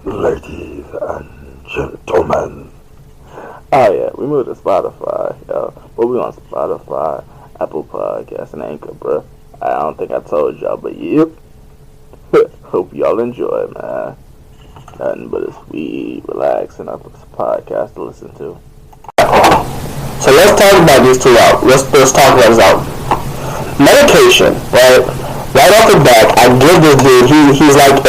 Ladies and gentlemen. Oh yeah, we moved to Spotify, yo. But we on Spotify, Apple Podcasts, and Anchor, bro. I don't think I told y'all, but yep. Hope y'all enjoy, man. Nothing but a sweet, relaxing podcast to listen to. So let's talk about these two out. Let's talk about this out. Medication, right? Right off the bat, I give this dude. He's like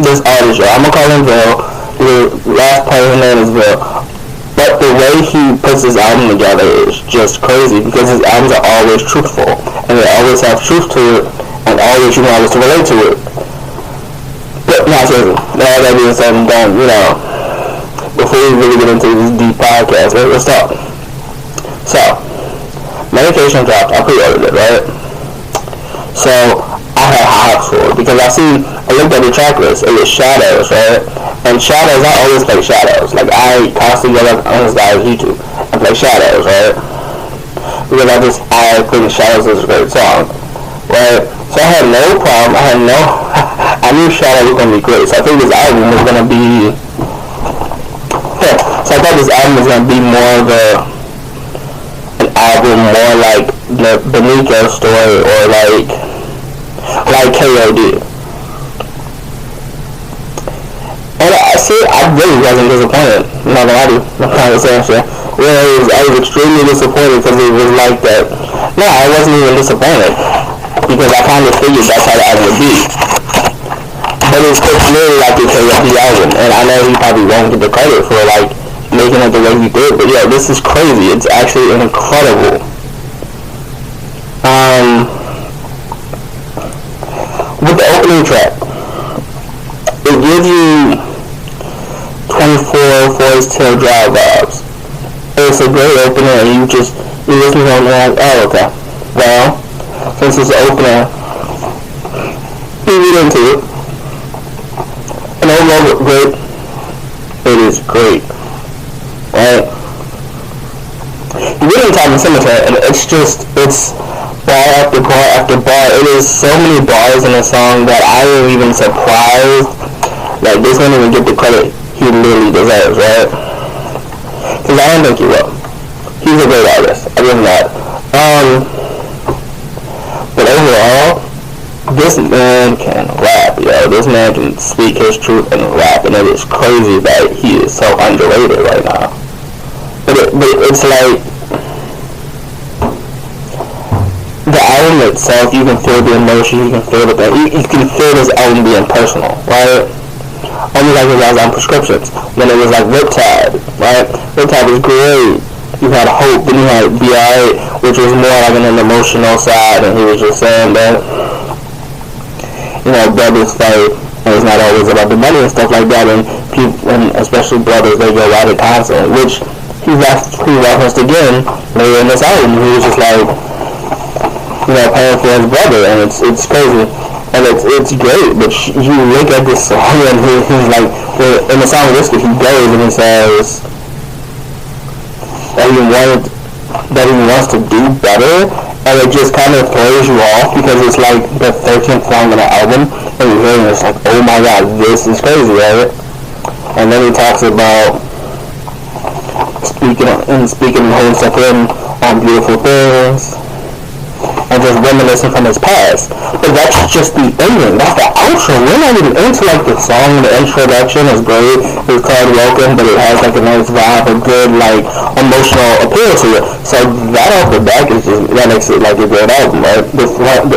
this artist. I'm gonna call him Bill. The last part of his name is Bill. But the way he puts his album together is just crazy because his albums are always truthful and they always have truth to it and always you want us to relate to it. But not seriously. Now that being said and done, before we really get into this deep podcast, let's talk. So, Medication dropped. I pre-ordered it, right? So I had high hopes for it because I looked at the track list. It was Shadows, right? And Shadows, I always play Shadows. Like I constantly go on this guy's YouTube and play Shadows, right? Because I think Shadows is a great song, right? So I had no problem. I knew Shadows was gonna be great. So I think this album was gonna be. So I thought this album was gonna be more of an album, more like the Benito story or like KOD. And I really wasn't disappointed. I'm not gonna lie to you. I'm kind of saying shit. I was extremely disappointed because it was like that. No, I wasn't even disappointed because I kind of figured that's how the album would be. But it's really like a KOD album, and I know he probably won't get the credit for like making it the way he did. But yeah, this is crazy. It's actually incredible. With the opening track, it gives you 24 Forest Hill Drive vibes. It's a great opener and you listen to it and you're like, oh, okay. Well, since it's an opener, you get into it. And overall, great. It is great. Right? You get into Talking Cemetery and it's bar after bar after bar. It is so many bars in a song that I am even surprised. Like, this won't even get the credit he literally deserves, right? Because I don't think he will. He's a great artist. I give him that. But overall, this man can rap, yo. This man can speak his truth and rap, and it is crazy that he is so underrated right now. But it's like, the album itself, you can feel the emotion, you can feel the thing. You can feel this album being personal, right? Only like it was on Prescriptions, when it was like Riptide, right? Riptide was great. You had Hope, then you had Be Alright, which was more like an emotional side, and he was just saying that, brothers fight, and it's not always about the money and stuff like that, and people, and especially brothers, they go at it constantly, which he referenced again later in this album. He was just like, paying for his brother, and it's crazy. And it's great, but you look at this song and he's like, in the song Whiskey, he goes and he says that he wants to do better, and it just kind of throws you off because it's like the 13th song in the album, and you're hearing it's like, oh my god, this is crazy, right? And then he talks about speaking and holding stuff in on beautiful things, and just reminiscing from his past. But that's just the ending. That's the outro. We're not even into like the song. The introduction is great. It's called Welcome, but it has like a nice vibe, a good like emotional appeal to it. So that off the back that makes it like a great album, right? The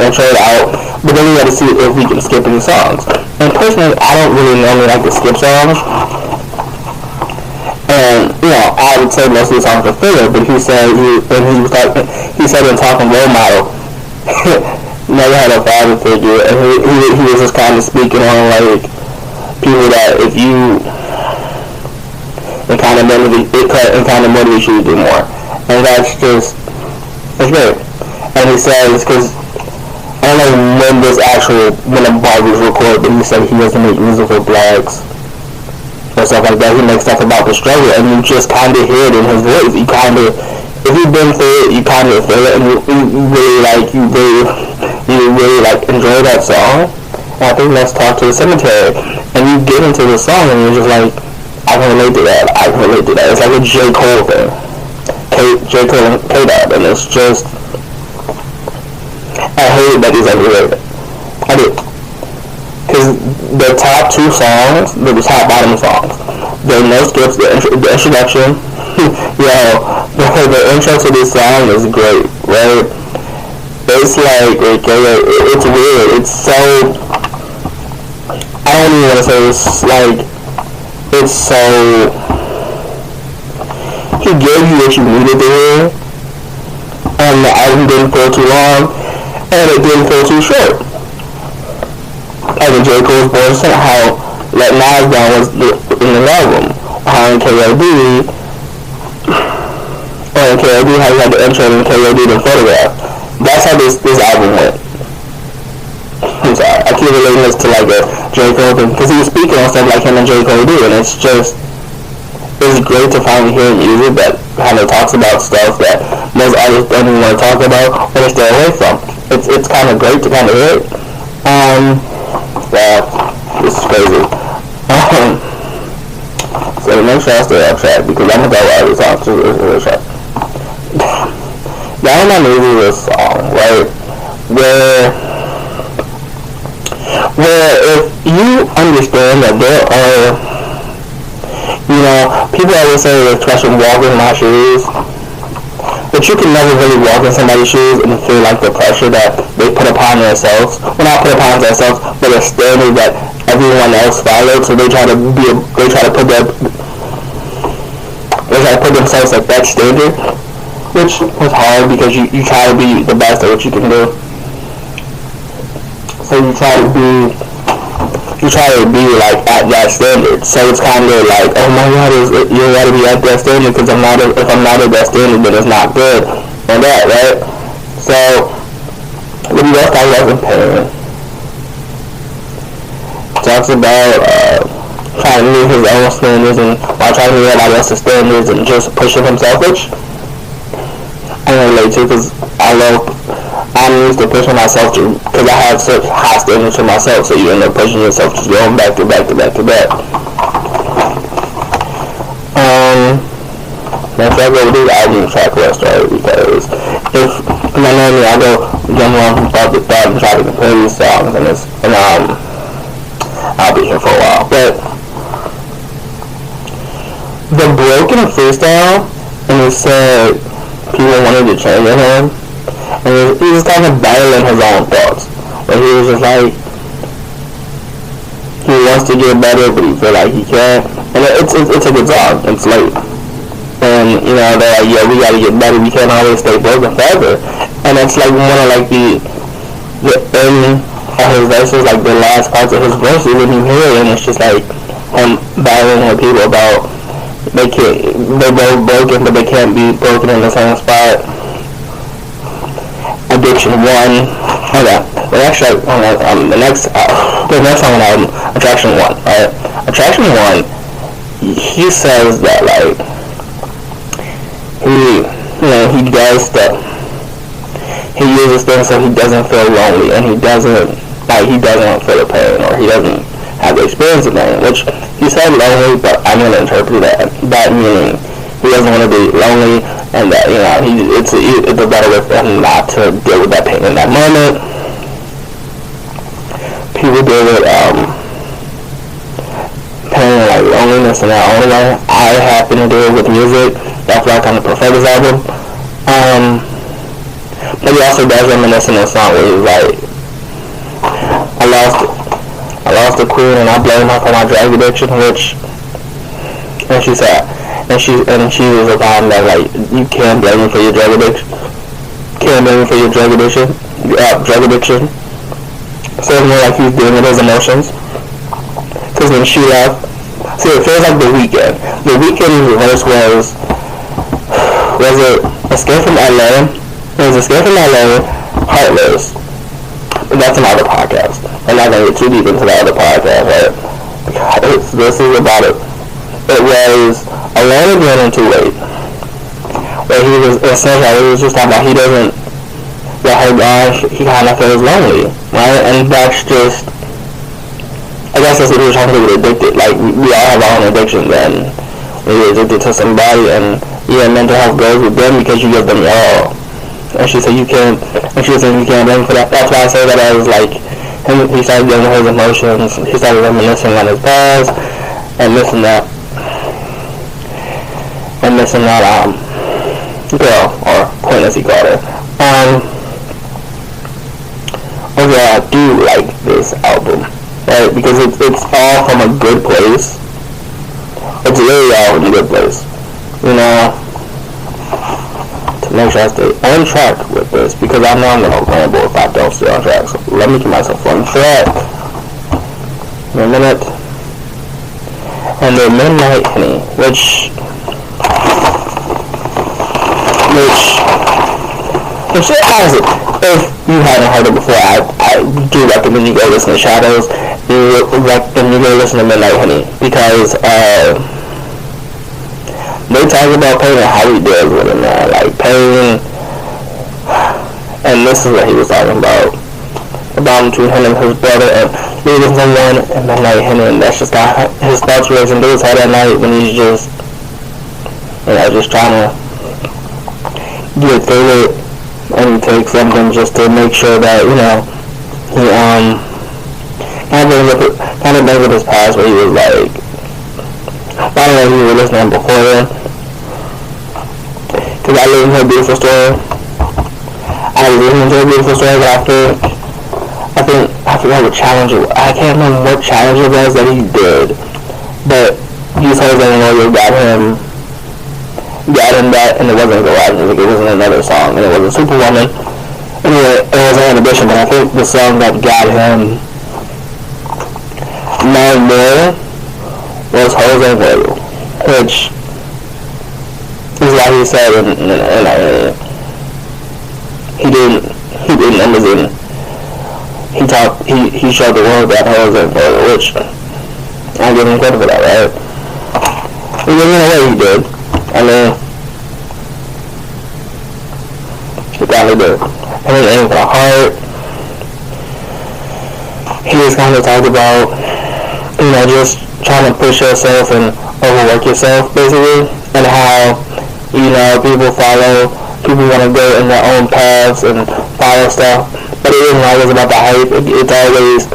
intro out, but then we got to see if we can skip any songs. And personally, I don't really normally like to skip songs. And I would say most of the songs are filler, but he said in Talking Role Model, never had a father figure, and he was just kind of speaking on like people that if you it kind of motivates you to do more, and it's great. And he says, because I don't know when the bar was recorded, but he said he doesn't make music for blogs or stuff like that. He makes stuff about the struggle, and you just kind of hear it in his voice. You kind of if you've been through it, you kind of feel it, and you really enjoy that song. And I think Let's Talk to the Cemetery, and you get into the song and you're just like, I can relate to that. It's like a J. Cole thing. J. Cole and K-Dot, and it's just, I hate that he's underrated. I do. Because the top two songs, the top bottom songs, there are no skips, the introduction, the intro to this song is great, right? It's like, it's weird, it's so, I don't even want to say it's so, he gave you what you needed to hear, and the album didn't feel too long, and it didn't feel too short. Like in J. Cole's voice, and how Let Nas Down was in the album, how in K.O.D., how you had the intro and K.O.D. the photograph. That's how this album went. I'm sorry, I keep relating this to like a J. Cole thing, because he was speaking on stuff like him and J. Cole do, and it's great to finally hear music that kind of talks about stuff that most artists don't even want to talk about or stay away from. It's kind of great to kind of hear it. Yeah, this is crazy. So make sure I stay on track, because I'm gonna go out of this song to Down My Knees is a song, right, where if you understand that there are, people always say the expression walk in my shoes, but you can never really walk in somebody's shoes and feel like the pressure that they put upon themselves, well, not put upon themselves, but a standard that everyone else followed, so they try to put themselves at that standard, which was hard because you try to be the best at what you can do. So you try to be like at that standard. So it's kind of like, oh my God, you gotta be at that standard, because if I'm not at that standard, then it's not good, and that, right? So when you talk about in pain, talks about trying to meet his own standards and while trying to meet everybody else's standards and just pushing himself, which I can relate to, because I'm used to pushing myself because I have such high standards for myself, so you end up pushing yourself, just going back to back. Next I go to the album track list, right, because if you know me, I go jump around from thought to thought and try to compare these songs, and I'll be here for a while. But the broken freestyle, and it said people wanted to change him, and he was kind of battling his own thoughts. But he was just like, he wants to get better, but he feel like he can't. And it's a good song. It's late. And, they're like, yeah, we gotta get better. We can't always stay broken forever. And it's like one of like the end of his verses, like the last parts of his verses, when you hear it, and it's just like him battling with people about they're both broken, but they can't be broken in the same spot. Addiction 1. Okay. The next song on the album, Attraction 1. Right? Attraction 1. He says that like he does stuff. He uses things so he doesn't feel lonely, and he doesn't feel the pain, or he doesn't have the experience of pain. Which he said lonely, but I'm gonna interpret that meaning he doesn't want to be lonely, and that it's a better way for him not to deal with that pain in that moment. People deal with pain like loneliness in their own way. I happen to do it with music. That's why I kind of prefer this album. But he also does reminisce in a song where he's like, I lost the queen and I blame her for my drug addiction, and she said, and she was a time that like, you can't blame me for your drug addiction. Drug addiction. So it's more like he's dealing with his emotions. Because when she left, see, it feels like The Weeknd. The Weeknd's verse was it Escape from LA? It was Escape from LA, Heartless. But that's another podcast. I'm not going to get too deep into the other podcast, right? This is about it. It was Alone Again and Too Late. But he was just talking about he doesn't let her go. He kind of feels lonely, right? And that's just, I guess that's what he was trying to do with addicted. Like, we all have our own addictions, and when you're addicted to somebody, and mental health goes with them because you give them your all. And she said you can't blame for that. That's why I say that as like, he started getting his emotions, he started reminiscing on his past, and missing that girl, or queen as he called her. Overall, I do like this album, right? Because it's all from a good place. It's really all from a good place, you know. To make sure I stay on track with this, because I know I'm gonna ramble if I don't stay on track. So let me get myself on track. In a minute. And the Midnight Henny, which honestly, if you haven't heard it before, I do recommend you go listen to Shadows. You go listen to Midnight Henny, because they talk about pain and how he deals with it, man. Like, pain, and this is what he was talking about between him and his brother, and losing someone, and Midnight Henny, and that's just how his thoughts racing through his head at night when he's just, just trying to get through it. And take something just to make sure that, he kind of brings up his past where he was like, I don't know if you were listening before then, because I listened to A Beautiful Story. I was listening to A Beautiful Story, but I forgot what challenge it was. I can't remember what challenge it was that he did, but these hoes in the got him that, and it wasn't Garage Music, it was another song, and it was a Superwoman. Anyway, it was an Inhibition, but I think the song that got him known more was Jose Voodoo, which is why he said he didn't understand. He showed the world that Jose Voodoo, which I give him credit for that, right? Because in a way he did. I mean, he probably did. I mean, aim for the heart. He just kind of talked about, just trying to push yourself and overwork yourself, basically, and how, people want to go in their own paths and follow stuff, but it isn't always about the hype. It can always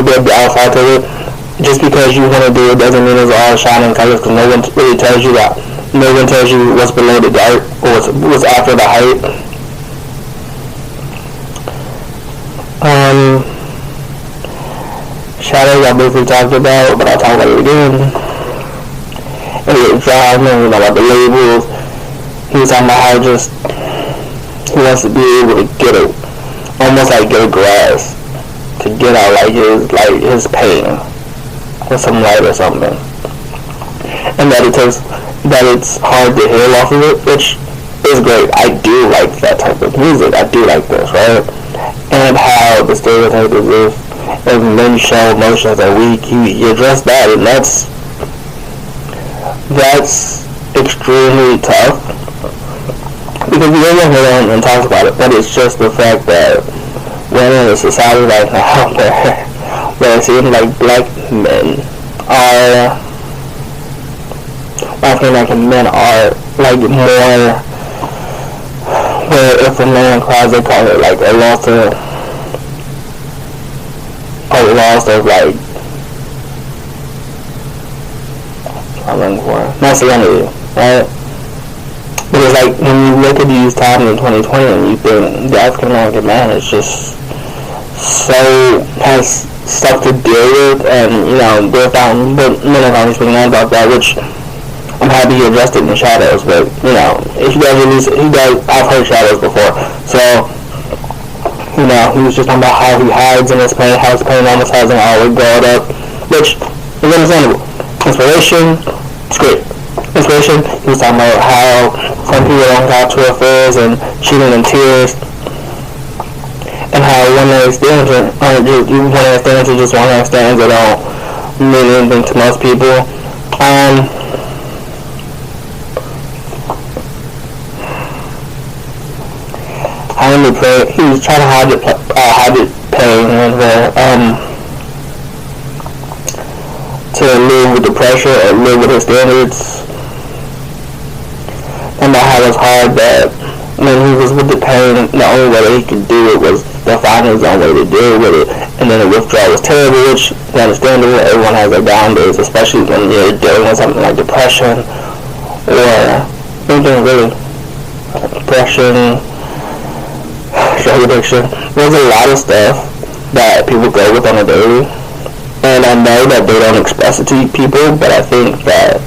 be a downside to it. Just because you want to do it doesn't mean it's all shining colors, because no one really tells you that. No one tells you what's below the dirt or what's after the hype. Shadows I briefly talked about, but I'll talk about it again. It was driving, about the labels. He was talking about how he wants to be able to get a grasp to get out his pain with some light or something, and that it's hard to heal off of it, which is great. I do like that type of music. I do like this, right? And how the stereotype is if men show emotions are weak, you address that, and that's extremely tough, because we don't hear them and talk about it, but it's just the fact that we're in a society right now where it seems like black men are, more, where if a man cries, they call it a loss of masculinity, right? But it's when you look at these times in 2020 and you think the African American man is just has stuff to deal with, and men are finally speaking out about that, which I'm happy he addressed it in Shadows. But if you guys, I've heard Shadows before, so he was just talking about how he hides in his pain, how his pain almost hasn't always gone up, which is understandable. Inspiration, it's great. Inspiration, he was talking about how some people don't got to affairs and cheating in tears, and how one night stands are just one night stands that don't mean anything to most people. he was trying to hide it pain and to live with the pressure or live with his standards. And how it was hard that when he was with the pain, the only way that he could do it was to find his own way to deal with it. And then the withdrawal was terrible, which is understandable. Everyone has their down days, especially when you're dealing with something like depression or anything really. Depression, drug addiction. There's a lot of stuff that people go with on a daily. And I know that they don't express it to people, but I think that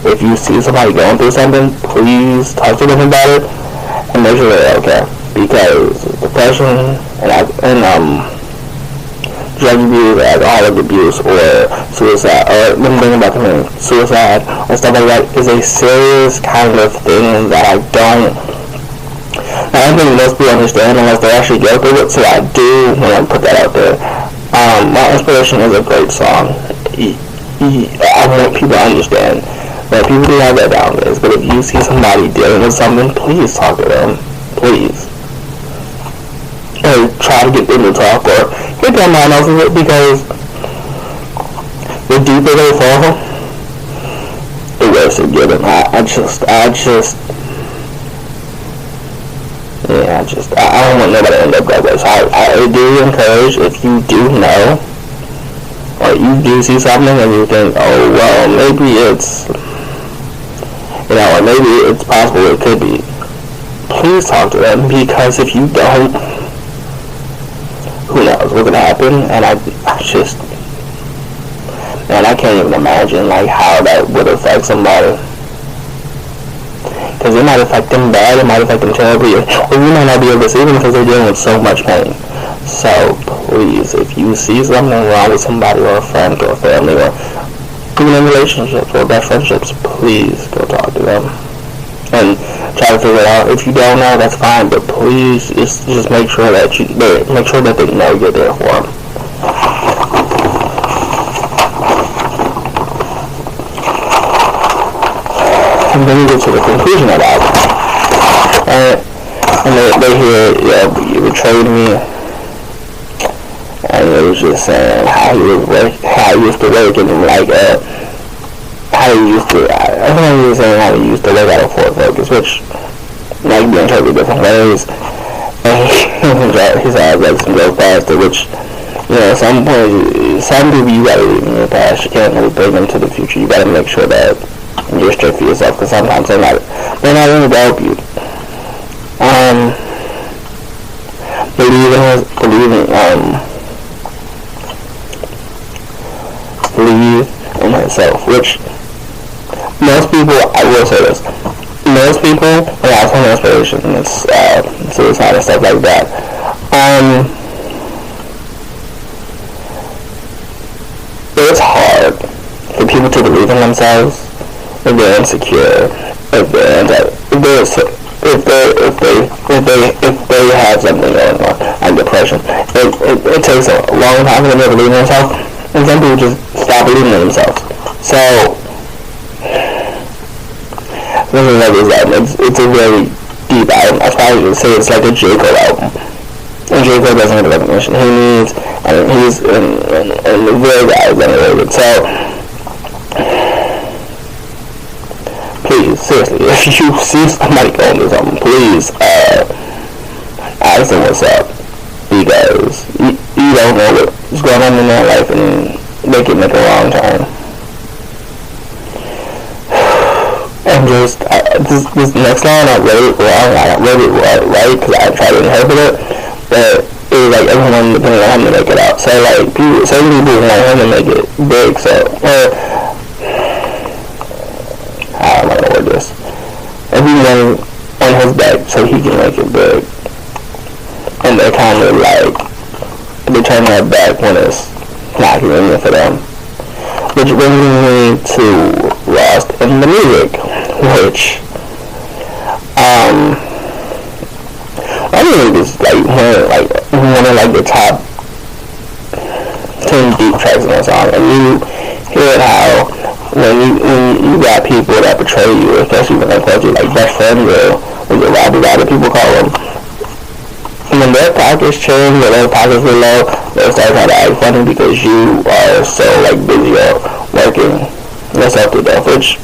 if you see somebody going through something, please talk to them about it and make sure they're okay. Because depression and drug abuse, alcoholic abuse, or suicide, or let me think about the name, suicide, or stuff like that is a serious kind of thing that I don't think most people understand unless they actually go through it, so I do want to put that out there. My Inspiration is a great song. I want people to understand that people do have their down days, but if you see somebody dealing with something, please talk to them. Please. Or try to get them to talk, or get their mind off of it, because the deeper they fall, the worse it gets them. I don't want nobody to end up that way. So I do encourage, if you do know, or you do see something and you think, oh, well, maybe it's, or maybe it's possible it could be, please talk to them, because if you don't, who knows what's gonna happen. And I can't even imagine like how that would affect somebody, because it might affect them bad, it might affect them terribly, or you might not be able to see them because they're dealing with so much pain. So please, if you see something wrong with somebody, or a friend, or a family, or even in relationships or best friendships, please go talk to them and try to figure it out. If you don't know, that's fine, but please just make sure that they know you're there for them. And then you get to the conclusion of that. And they hear, you betrayed me. And it was just saying how he used to work, and like, how he used to, I think he was saying how he used to work out of Fort Focus, which might be in totally different ways. And he said, like, some go faster, which, some people you gotta leave in your past. You can't really bring them to the future. You gotta make sure that you're straight for yourself, because sometimes they're not able to help you. Believe in myself, which most people, I will say this, most people, when I find inspiration, it's suicide and stuff like that, it's hard for people to believe in themselves if they're insecure, if they have something going on, like depression. It takes a long time for them to believe in themselves, and some people just stop believing in themselves. So, it's a very deep album. I probably would say it's like a J. Cole album. And J. Cole doesn't have the recognition he needs, and he's and the real guy is underrated. So, please, seriously, if you see somebody going through something, please ask them what's up, because you don't know what's going on in their life, and they can make a wrong turn. And just this next line, I wrote it wrong. I wrote it right because I tried to interpret it, but it was like everyone depending on him to make it out. So like certain people want him to make it big, so I don't know what word this. Everyone on his back so he can make it big, and they're kind of like they turn their back when it's not convenient for them. Which brings me to Lost in the Music, which I think it's like one of the top 10 deep tracks in a song, and you hear how when you got people that betray you, especially when they call you like best friend or the robber people call them, when their pockets change or their pockets were low, they'll start trying to act funny because you are so like busy or working yourself to death, which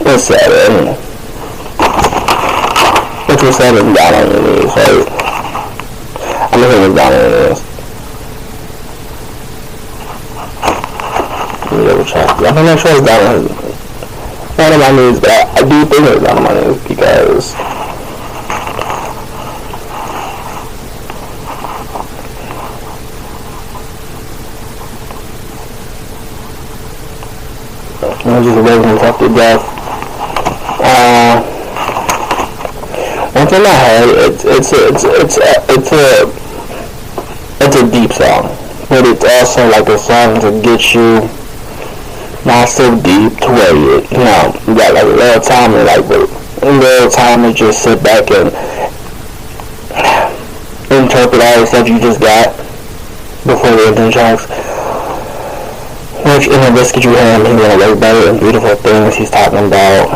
is sad. And which was sad is down on your knees, right? I'm just saying it's down on your knees. Let me double check. I'm not sure it's down on my knees, but I do think it's down on my knees because I'm just raising himself to death. One thing I heard, it's a deep song, but it's also like a song to get you not so deep to where you got like a little time to like a little time to just sit back and interpret all the stuff you just got before the intro tracks. Which in the biscuit you hear him, he's gonna way better and beautiful things. He's talking about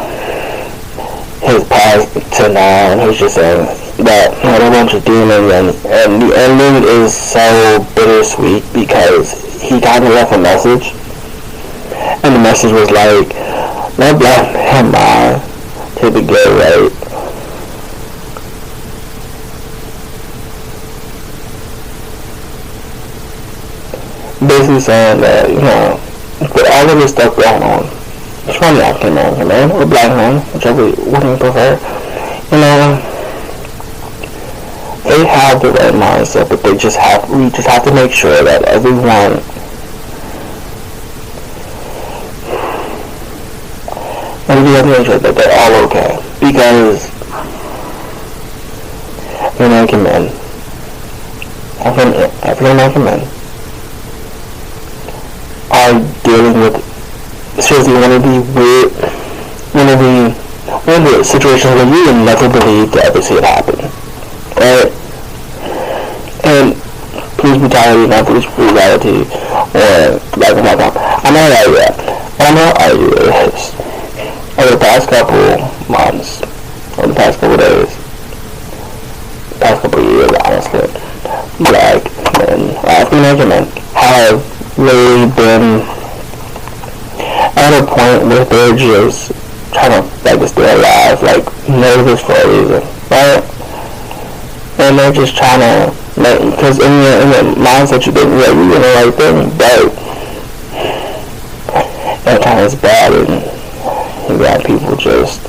his past to now, and he's just saying that a bunch of demons, and the ending is so bittersweet because he kind of left a message, and the message was like, let black man mind to the gay rape. Basically saying that, with all of this stuff going on, it's from the African American man or black man, whichever one you prefer, they have the right mindset, but we just have to make sure that everyone we have to make sure that they're all okay, because African American men are dealing with seriously one of the situations where you would never believe to ever see it happen, right? And police brutality, not police brutality, or black on black on. I'm not argue that, but I'm not argue this. Over the past couple months, or the past couple days, past couple years, honestly, black men, African American men, have really been at a point where they're just trying to stay alive, nervous for a reason, right? And they're just trying to because in the mindset you think, you're doing the right thing, but that time is bad, and you got people just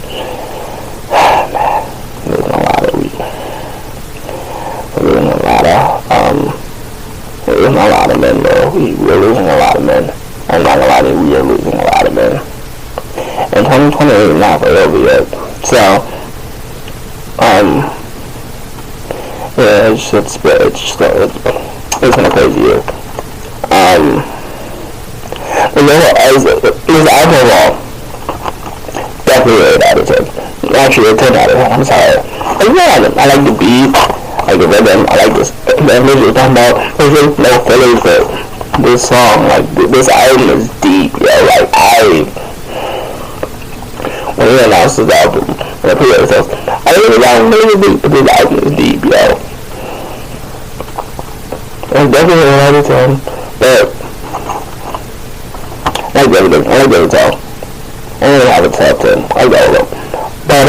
losing a lot of men, though. We're losing a lot of men. I'm not gonna lie to you, we are losing a lot of men. And 2020 is not over yet. So, yeah, it's been a crazy year. But as overall, definitely 8 out of 10. Actually, a 10 out of 10, I'm sorry. I like the beat, I like the rhythm, I like this. The image you're talking about, there's really no fillers, but this song, this album is deep, yo. When he announced his album, when I put it myself, I think the album is deep, but this album is deep, yo. It's definitely 8 out of 10, but I like everything. I like every song. I don't really have a top 10. I like all of them. But,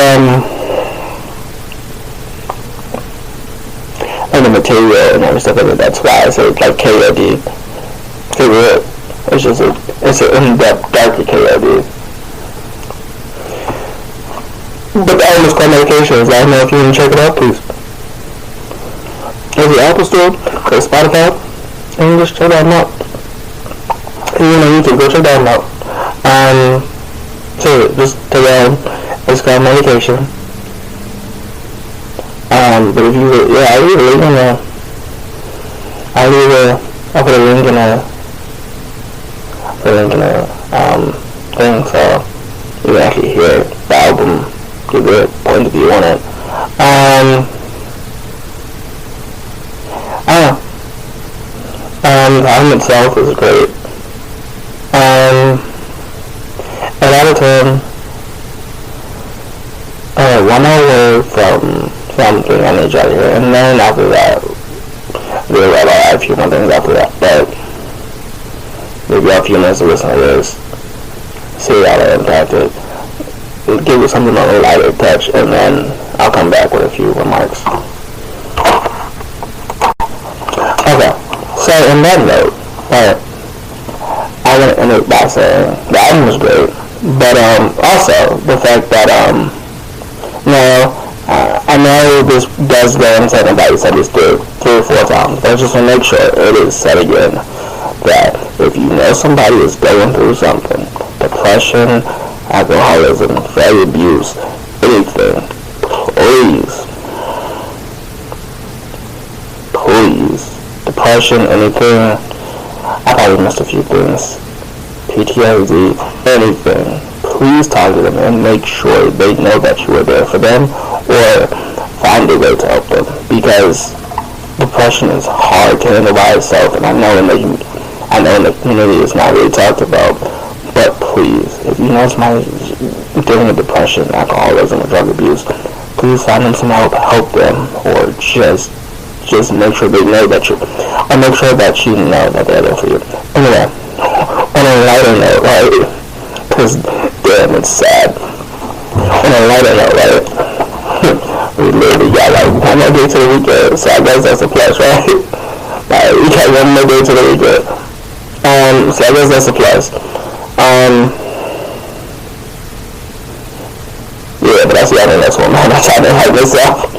and the material and every stuff like that, that's why I say it's like KOD. It's an in-depth, darker KOD. But the album is called Medication. I don't know if you want to check it out, please. There's the Apple Store, go to Spotify, and you just check that out. If you're on YouTube, go check that out. So just take it out. It's called Medication. But if you, I'll put a link in a thing, so you can actually hear the album, give it a point of view on it. The album itself is great. 8 out of 10. One hour from something I need y'all to hear. And then after that, we'll have a few more things after that. But maybe a few minutes to listen to this. See how that impacted. Give it something on a lighter touch, and then I'll come back with a few remarks. Okay, so in that note, I want to end it by saying the album was great, but also the fact that I know this does go into somebody said this 3 or 4 times, but just to make sure it is said again that if you know somebody is going through something, depression, alcoholism, drug abuse, anything, please, depression, anything, I probably missed a few things, PTSD, anything, please talk to them and make sure they know that you are there for them, or find a way to help them, because depression is hard to handle by itself, and I know in the community it's not really talked about, but please, if you know somebody dealing with depression, alcoholism, or drug abuse, please find them some help them, or just make sure they know that or make sure that you know that they're there for you. Anyway, on a lighter note, right, because damn, it's sad. On a lighter note, right, we literally got like one more day to the weekend, so I guess that's a plus, right? Like, we got one more day to the weekend. So I guess that's a plus. Yeah, but that's the other next one. I'm not trying to hype myself.